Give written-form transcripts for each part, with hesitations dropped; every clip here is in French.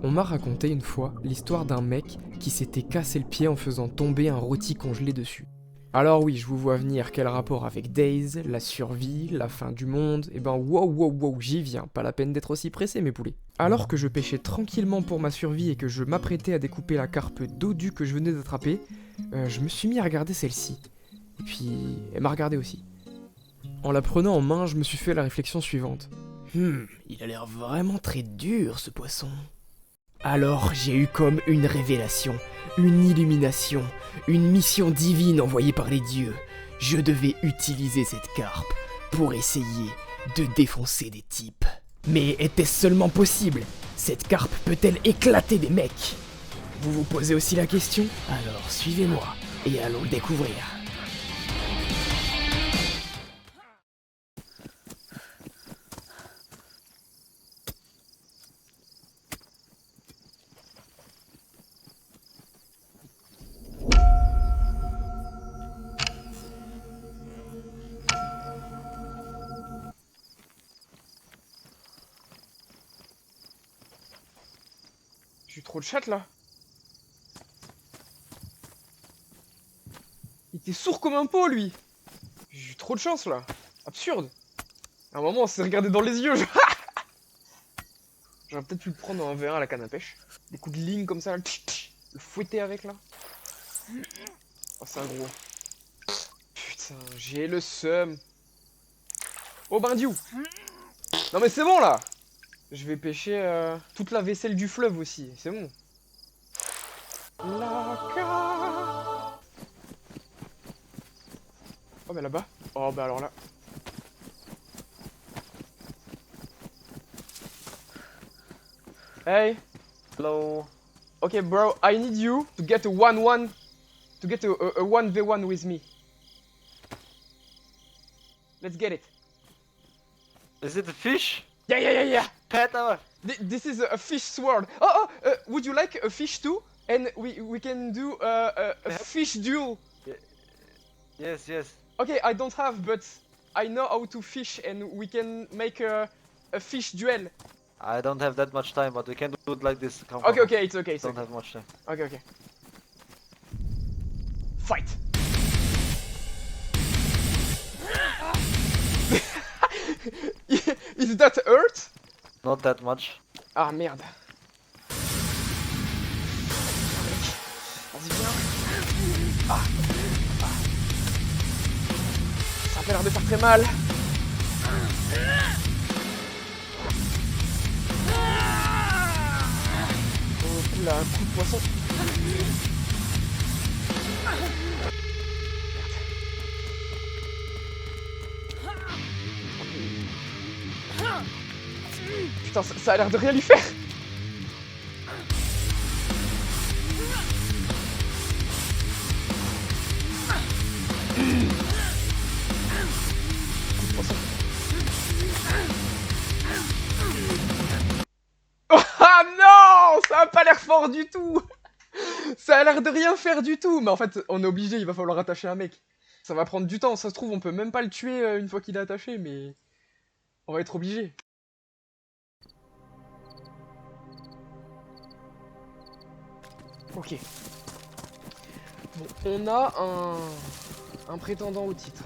On m'a raconté une fois l'histoire d'un mec qui s'était cassé le pied en faisant tomber un rôti congelé dessus. Alors oui, je vous vois venir, quel rapport avec Days, la survie, la fin du monde, et ben wow, j'y viens, pas la peine d'être aussi pressé mes poulets. Alors que je pêchais tranquillement pour ma survie et que je m'apprêtais à découper la carpe dodue que je venais d'attraper, je me suis mis à regarder celle-ci. Et puis, elle m'a regardé aussi. En la prenant en main, je me suis fait la réflexion suivante. Il a l'air vraiment très dur ce poisson. Alors j'ai eu comme une révélation, une illumination, une mission divine envoyée par les dieux. Je devais utiliser cette carpe pour essayer de défoncer des types. Mais était-ce seulement possible? Cette carpe peut-elle éclater des mecs? Vous vous posez aussi la question? Alors suivez-moi et allons le découvrir. J'ai eu trop de chat là. Il était sourd comme un pot lui. J'ai eu trop de chance là. Absurde. À un moment on s'est regardé dans les yeux. J'aurais peut-être pu le prendre en 1v1 à la canne à pêche. Des coups de ligne comme ça. Là. Le fouetter avec là. Oh c'est un gros. Putain, j'ai le seum. Oh ben diou. Non mais c'est bon là. Je vais pêcher toute la vaisselle du fleuve aussi. C'est bon. La carpe. Oh mais là-bas. Oh bah alors là. Hey. Hello. Okay bro, I need you to get a 1-1. To get a 1v1 with me. Let's get it. Is it a fish? Yeah. Pet hour. This is a fish sword. Oh, would you like a fish too? And we can do a fish duel. Yes. Okay, I don't have, but I know how to fish, and we can make a fish duel. I don't have that much time, but we can do it like this. Come, Okay, it's okay. Don't have much time. Okay. Fight. Is that hurt? Not that much. Ah merde. Vas-y viens. Ça a pas l'air de faire très mal. Oh là, un coup de poisson. Putain, ça a l'air de rien lui faire. Ah non, ça a pas l'air fort du tout. Ça a l'air de rien faire du tout. Mais en fait, on est obligé, il va falloir attacher un mec. Ça va prendre du temps, ça se trouve, on peut même pas le tuer une fois qu'il est attaché, mais on va être obligé. Ok. Bon, on a un prétendant au titre.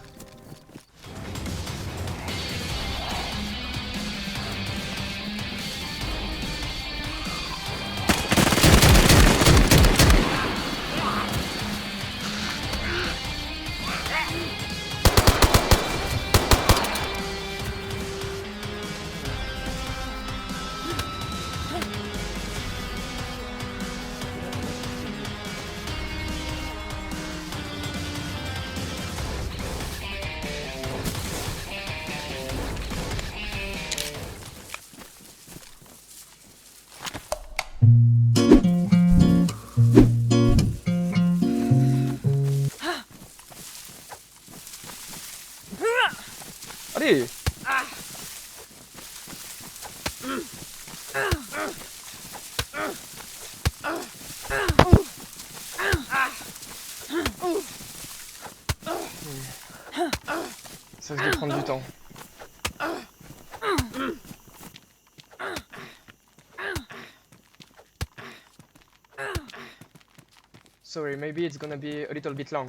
Sorry, maybe it's gonna be a little bit long.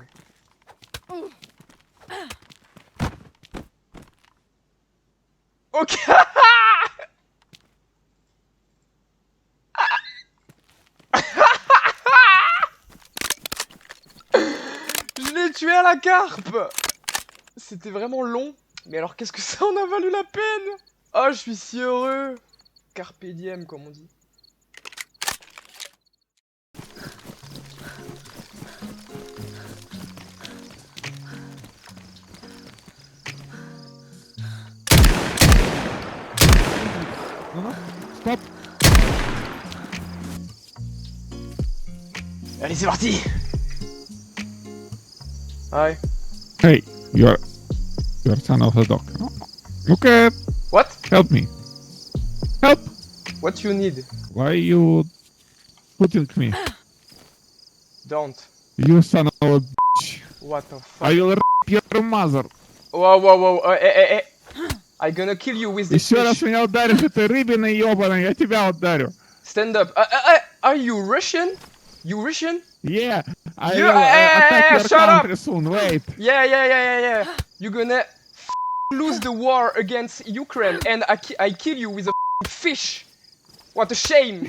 Ok. Je l'ai tué à la carpe. C'était vraiment long. Mais alors qu'est-ce que ça en a valu la peine? Oh, je suis si heureux. Carpe diem, comme on dit. Non, stop. Allez, c'est parti. Hi. Hey, you're son of a dog. Okay, What? help me. Help! What you need? Why you putting me? Don't. You son of a bitch. What the fuck? I will rip your mother. Воу, воу, воу, I gonna kill you with the Еще раз fish. меня ударишь, этой рыбиной ебаной, я тебя ударю. Stand up. Are you Russian? You Russian? Yeah, I You- will attack your shut up! country soon, wait. Yeah. You gonna lose the war against Ukraine and I kill you with a fish. What a shame.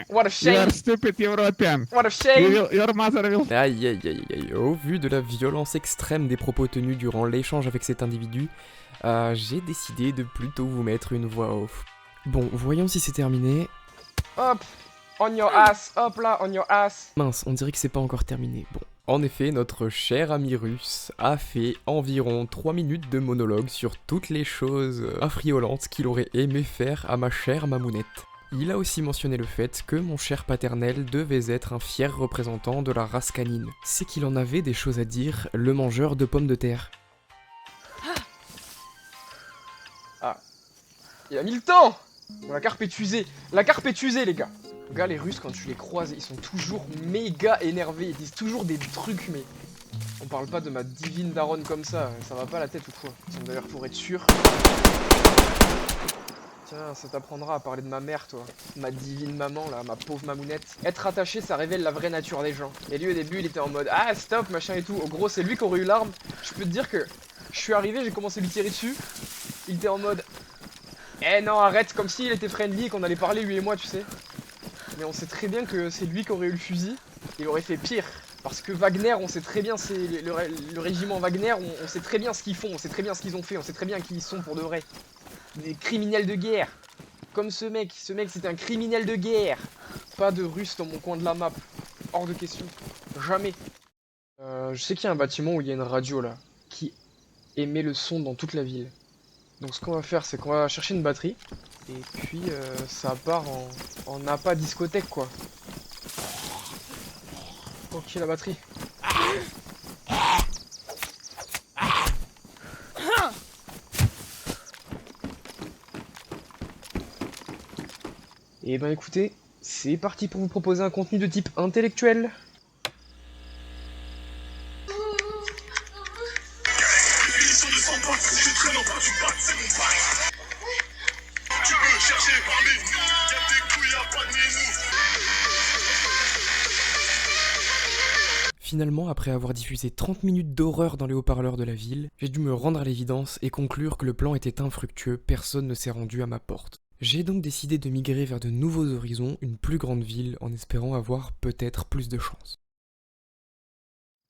What a You shame. are stupid European. What a shame. Your mother will... Aïe. Au vu de la violence extrême des propos tenus durant l'échange avec cet individu, j'ai décidé de plutôt vous mettre une voix off. Bon, voyons si c'est terminé. Hop, on your ass, hop là, on your ass. Mince, on dirait que c'est pas encore terminé. Bon, en effet, notre cher ami russe a fait environ 3 minutes de monologue sur toutes les choses affriolantes qu'il aurait aimé faire à ma chère mamounette. Il a aussi mentionné le fait que mon cher paternel devait être un fier représentant de la race canine. C'est qu'il en avait des choses à dire, le mangeur de pommes de terre. Ah, il a mis le temps. Bon, la carpe est usée. La carpe est usée, les gars. Les gars, les Russes, quand tu les croises, ils sont toujours méga énervés. Ils disent toujours des trucs, mais... On parle pas de ma divine daronne comme ça va pas la tête ou quoi. D'ailleurs, pour être sûr... Tiens, ça t'apprendra à parler de ma mère, toi. Ma divine maman, là, ma pauvre mamounette. Être attaché, ça révèle la vraie nature des gens. Et lui, au début, il était en mode « Ah, stop, machin et tout ». Au gros, c'est lui qui aurait eu l'arme. Je peux te dire que je suis arrivé, j'ai commencé à lui tirer dessus. Il était en mode « Eh non, arrête », comme s'il était friendly et qu'on allait parler, lui et moi, tu sais. Mais on sait très bien que c'est lui qui aurait eu le fusil. Il aurait fait pire. Parce que Wagner, on sait très bien, c'est le régiment Wagner, on sait très bien ce qu'ils font, on sait très bien ce qu'ils ont fait, on sait très bien qui ils sont pour de vrai. Des criminels de guerre. Comme ce mec c'est un criminel de guerre. Pas de russe dans mon coin de la map. Hors de question. Jamais. Je sais qu'il y a un bâtiment où il y a une radio là, qui émet le son dans toute la ville. Donc ce qu'on va faire, c'est qu'on va chercher une batterie. Et puis ça part en appât discothèque quoi. Ok, la batterie. Et ben écoutez, c'est parti pour vous proposer un contenu de type intellectuel. Finalement, après avoir diffusé 30 minutes d'horreur dans les haut-parleurs de la ville, j'ai dû me rendre à l'évidence et conclure que le plan était infructueux, personne ne s'est rendu à ma porte. J'ai donc décidé de migrer vers de nouveaux horizons, une plus grande ville, en espérant avoir peut-être plus de chance.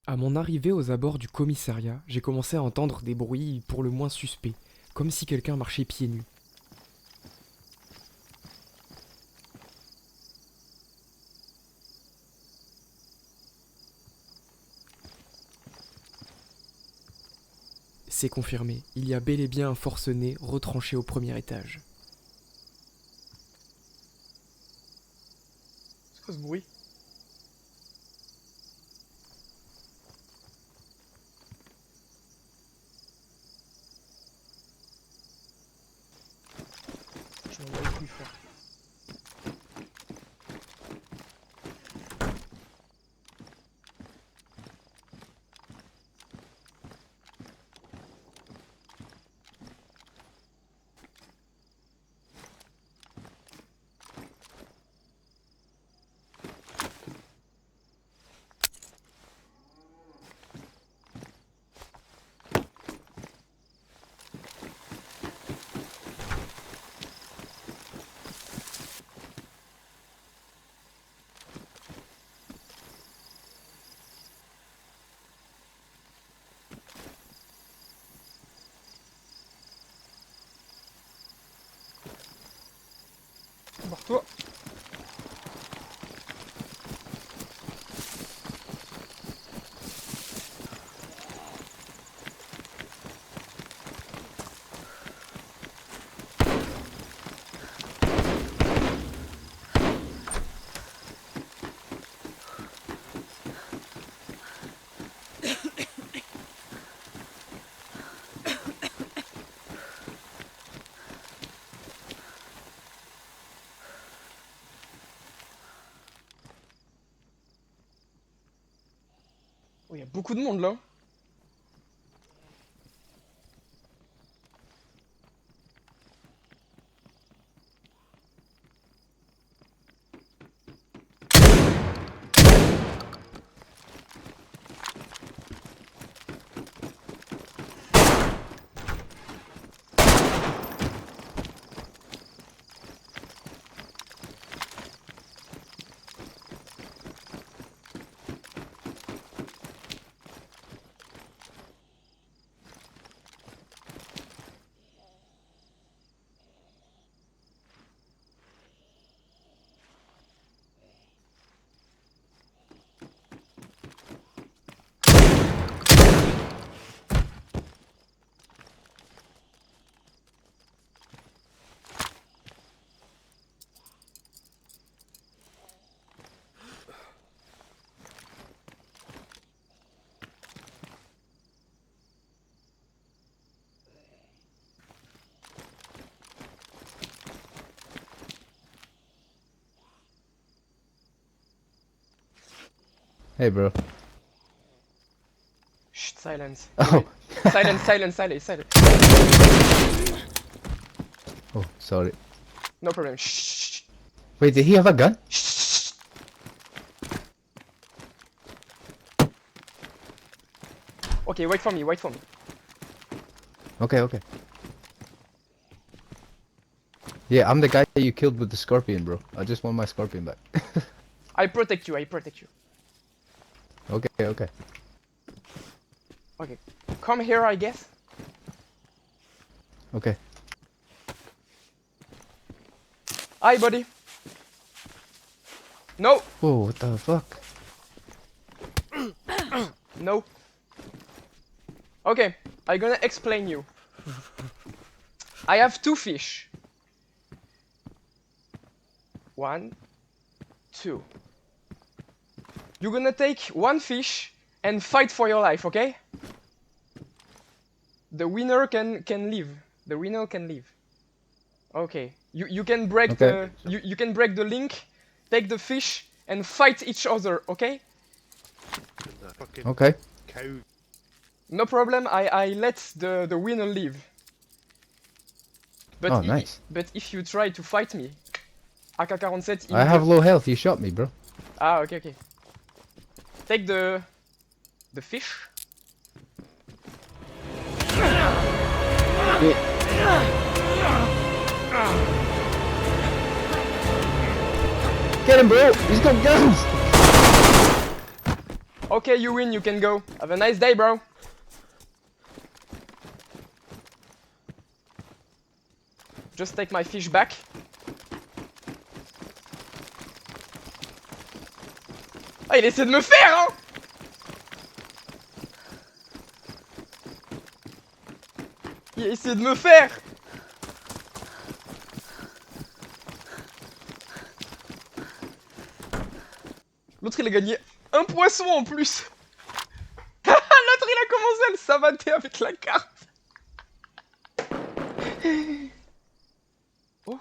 À mon arrivée aux abords du commissariat, j'ai commencé à entendre des bruits pour le moins suspects, comme si quelqu'un marchait pieds nus. C'est confirmé, il y a bel et bien un forcené retranché au premier étage. C'est quoi ce bruit ? Je m'en bats les couilles, frère. Toi. Oh, il y a beaucoup de monde là. Hey, bro. Chut, silence. Oh. Silence, silence, silence, silence. Oh, sorry. No problem. Shh. Wait, did he have a gun? Shh. Okay, wait for me, wait for me. Okay, okay. Yeah, I'm the guy that you killed with the scorpion, bro. I just want my scorpion back. I protect you, I protect you. Okay, okay. Okay. Come here, I guess. Okay. Hi, buddy. No, Whoa, what the fuck? no. Okay, I'm gonna explain you. I have 2 fish. 1, 2. You're gonna take 1 fish and fight for your life, okay? The winner can leave. The winner can leave. Okay. You can break Okay. you can break the link, take the fish and fight each other, okay? Okay. Cow. No problem. I let the winner leave. But Oh, nice. But if you try to fight me, AK-47 in I have the... low health. You shot me, bro. Ah, okay, okay. Take the fish. Get him, bro. He's got guns. Okay, you win. You can go. Have a nice day, bro. Just take my fish back. Ah, il essaie de me faire, hein! Il a essayé de me faire! L'autre il a gagné un poisson en plus! L'autre il a commencé à le savater avec la carte! Oh!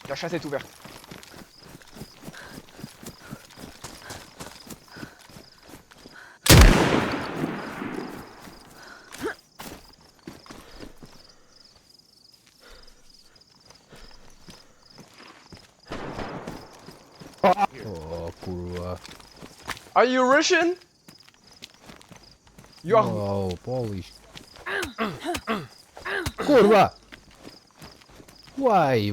La chasse est ouverte. Oh, kurwa. Are you Russian? You are... Oh, Polish. Kurwa! Why?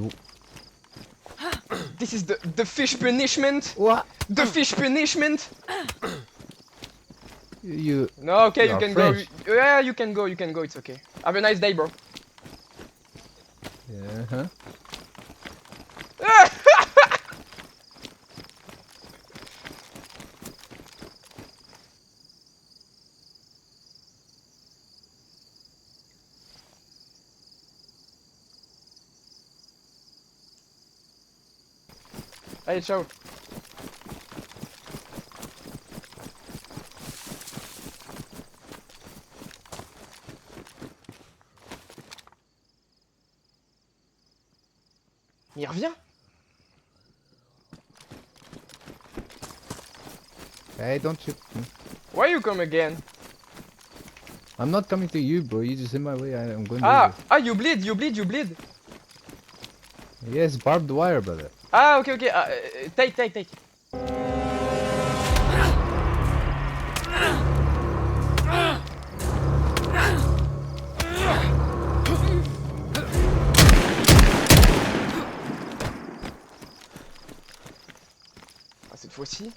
This is the fish punishment. What? The fish punishment. You... No, okay, you You're can French. go. Yeah, you can go, it's okay. Have a nice day, bro. Yeah, huh? Allez, ciao. Il revient. Hey, don't shoot me. Why you come again? I'm not coming to you, bro. You just in my way. I'm going to You bleed. you. Yes, barbed wire, brother. Ah, okay. Take. Ah, cette fois-ci.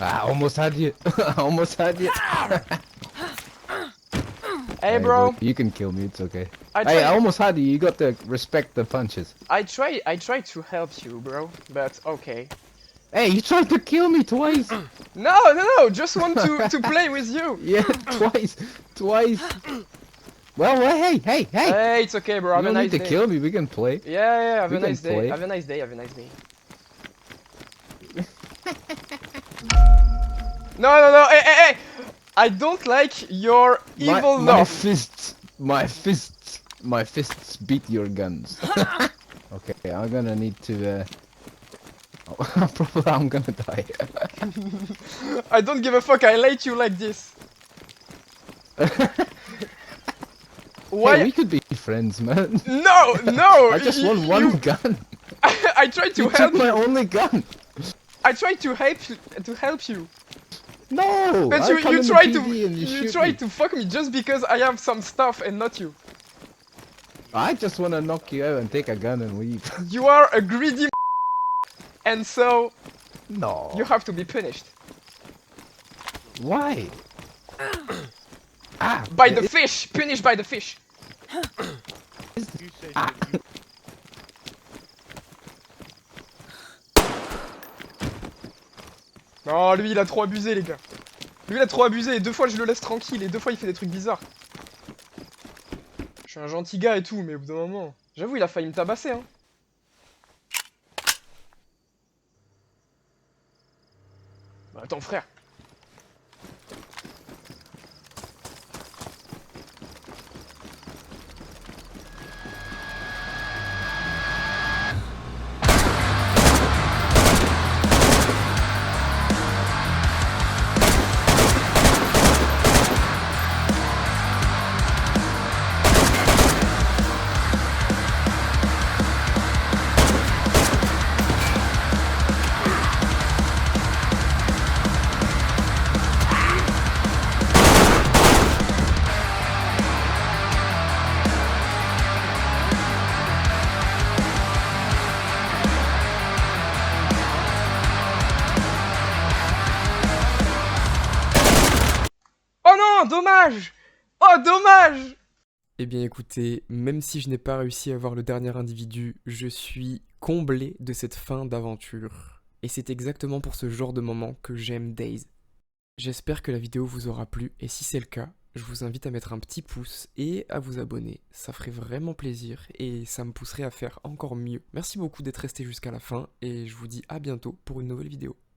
Ah, almost had you. Almost had you. Hey, bro. You can kill me. It's okay. I Hey, I try. almost had you. You got to respect the punches. I try to help you, bro. But okay. Hey, you tried to kill me twice. No. Just want to play with you. Yeah, twice. Well, hey. Hey, it's okay, bro. You Have a don't nice need to day. kill me. We can play. Yeah. Have We a can nice day. play. Have a nice day. No. Hey. I don't like your evil my love. fists beat your guns. Okay, I'm gonna need to. Probably I'm gonna die. I don't give a fuck. I like you like this. Why? Hey, we could be friends, man. No. I just want one gun. I tried to You help took my you. only gun. I tried to help you. No. But I come you in the try PD and you you shoot try me. to fuck me just because I have some stuff and not you. I just wanna knock you out and take a gun and leave. You are a greedy and so No. you have to be punished. Why? Ah. By the fish! Punished by the fish! Non, lui il a trop abusé, les gars. Lui il a trop abusé, et 2 fois je le laisse tranquille, et 2 fois il fait des trucs bizarres. Je suis un gentil gars et tout, mais au bout d'un moment... J'avoue, il a failli me tabasser, hein. Bah attends, frère. Oh non, dommage! Oh, dommage! Eh bien écoutez, même si je n'ai pas réussi à voir le dernier individu, je suis comblé de cette fin d'aventure. Et c'est exactement pour ce genre de moment que j'aime Days. J'espère que la vidéo vous aura plu, et si c'est le cas, je vous invite à mettre un petit pouce et à vous abonner. Ça ferait vraiment plaisir et ça me pousserait à faire encore mieux. Merci beaucoup d'être resté jusqu'à la fin, et je vous dis à bientôt pour une nouvelle vidéo.